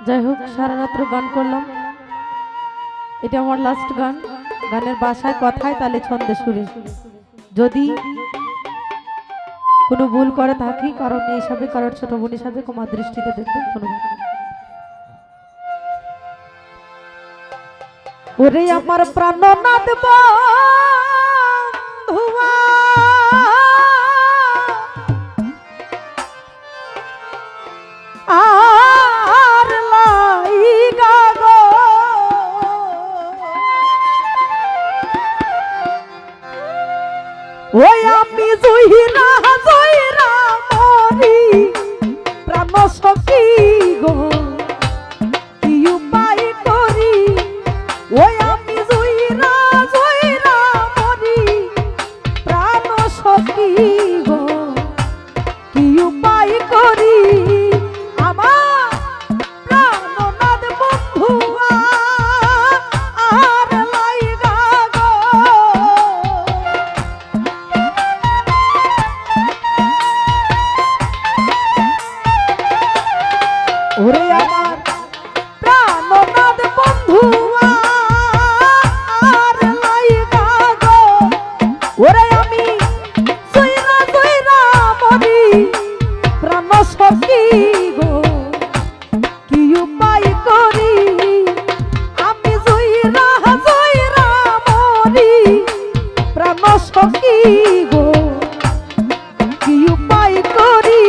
যাই হোক সারা রাত্র গান করলাম, এটা আমার লাস্ট গান। গানের বাসায় কথায় তালে ছন্দে সুরে যদি কোনো ভুল করে থাকি কারণ এই হিসাবে কারোর ছোট বোন হিসাবে ক্ষমা দৃষ্টিতে দেখবেন। ওরে আমার প্রাণনাথ বন্ধুয়া আর লাইগা গো ওই আমি জুহিরা জুহিরা মরি প্রাণ সখী গো কি উপায় করি ওই আমি জুহিরা জুহিরা মরি প্রাণ সখী গো কি উপায় করি আমার প্রাণনাথ বন্ধুয়া আর লাইগা গো ওরে আমার প্রাণনাথ বন্ধুয়া আর লাইগা গো ওরে আমি জুইরা জুইরা মরি প্রাণ সখী গো কি উপায় করি আমি জুইরা জুইরা মরি প্রাণ সখী গো কি উপায় করি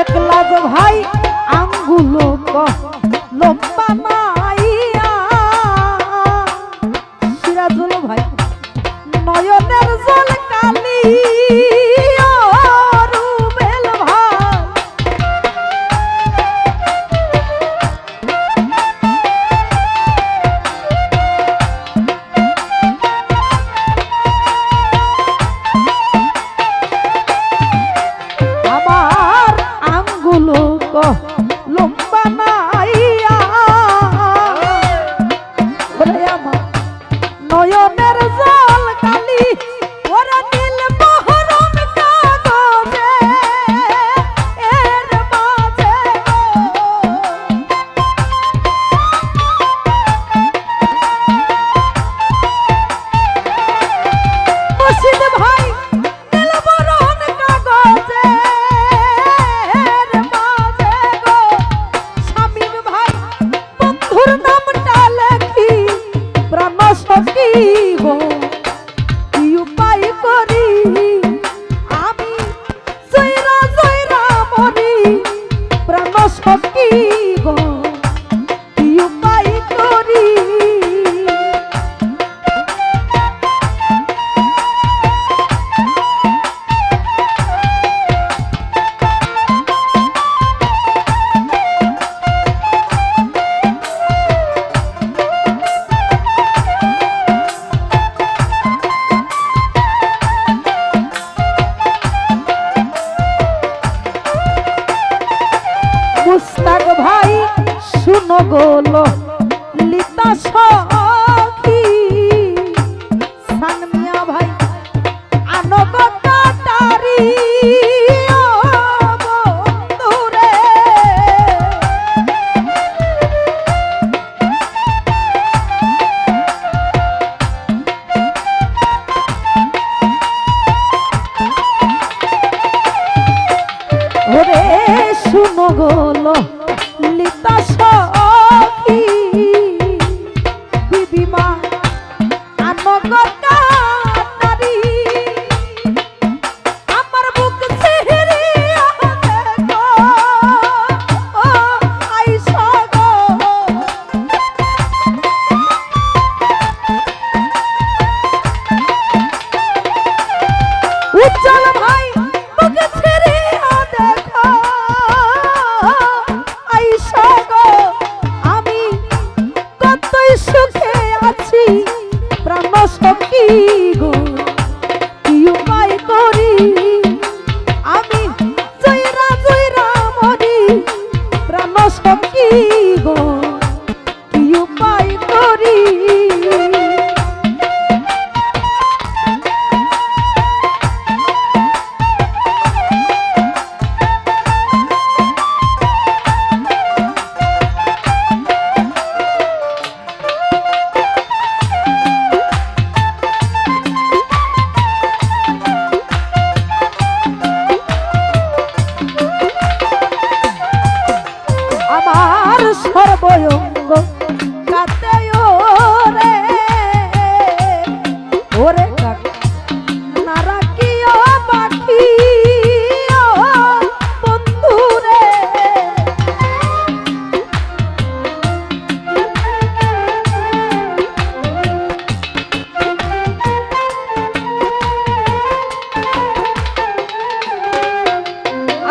একলা যে ভাই আঙ্গুলো লম্বা নাইয়া সিরাজুল ভাই নয়নের জল কালি রুবেল ভাই আমার আঙ্গুলো লম্বা নাইয়া ওরে আমার নয়নের জল কালি ওরে নীল বহরম কাগজে এর মাঝে মুর্শিদ ভাই নীল বহরম কাগজে এর মাঝে গো শামীম ভাই বন্ধুর নামটা লেখি প্রাণ সখী গো সখী গো কি উপায় করি আমি জয়রা জয়রা মরি প্রাণ সখী গো কি উপায় করি সর্বঙ্গ কাতে ওরে ওরে না রাখিও পাখি বন্ধু রে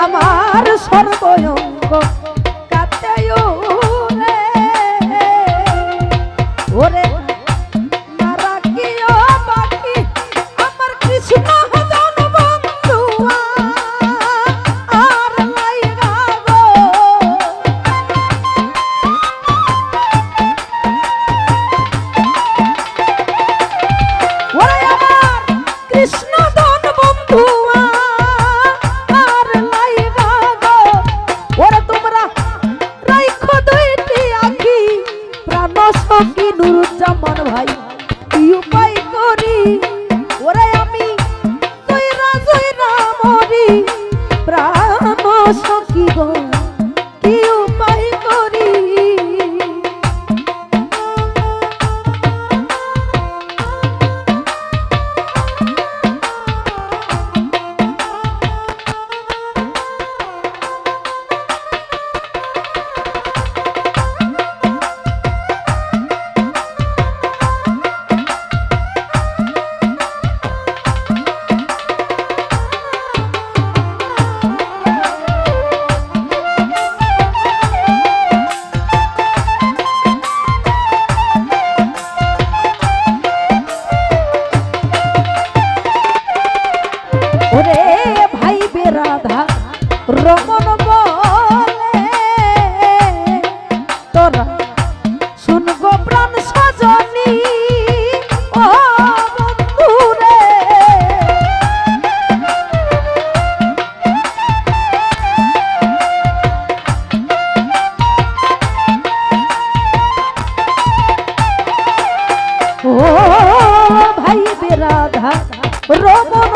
আমার সর্বঙ্গ কাতে ওরে না রাখিও পাখি আমার কৃষ্ণ হদন বন্ধু আর লাইগা গো ওরে আমার কৃষ্ণ হদন বন্ধু আর লাইগা গো ওরে তোমরা রাইখো দুইটি আখি প্রাণ সখী নুরুজ্জামান ভাই কি উপায় করি ওরে আমি জয়রা জয়রা মরি প্রাণ সখী গো কি উপায় করি রাধা রমন বলে তোরা শুনগো প্রাণ সজনী ও বন্ধু রে ও ভাই রাধা রমন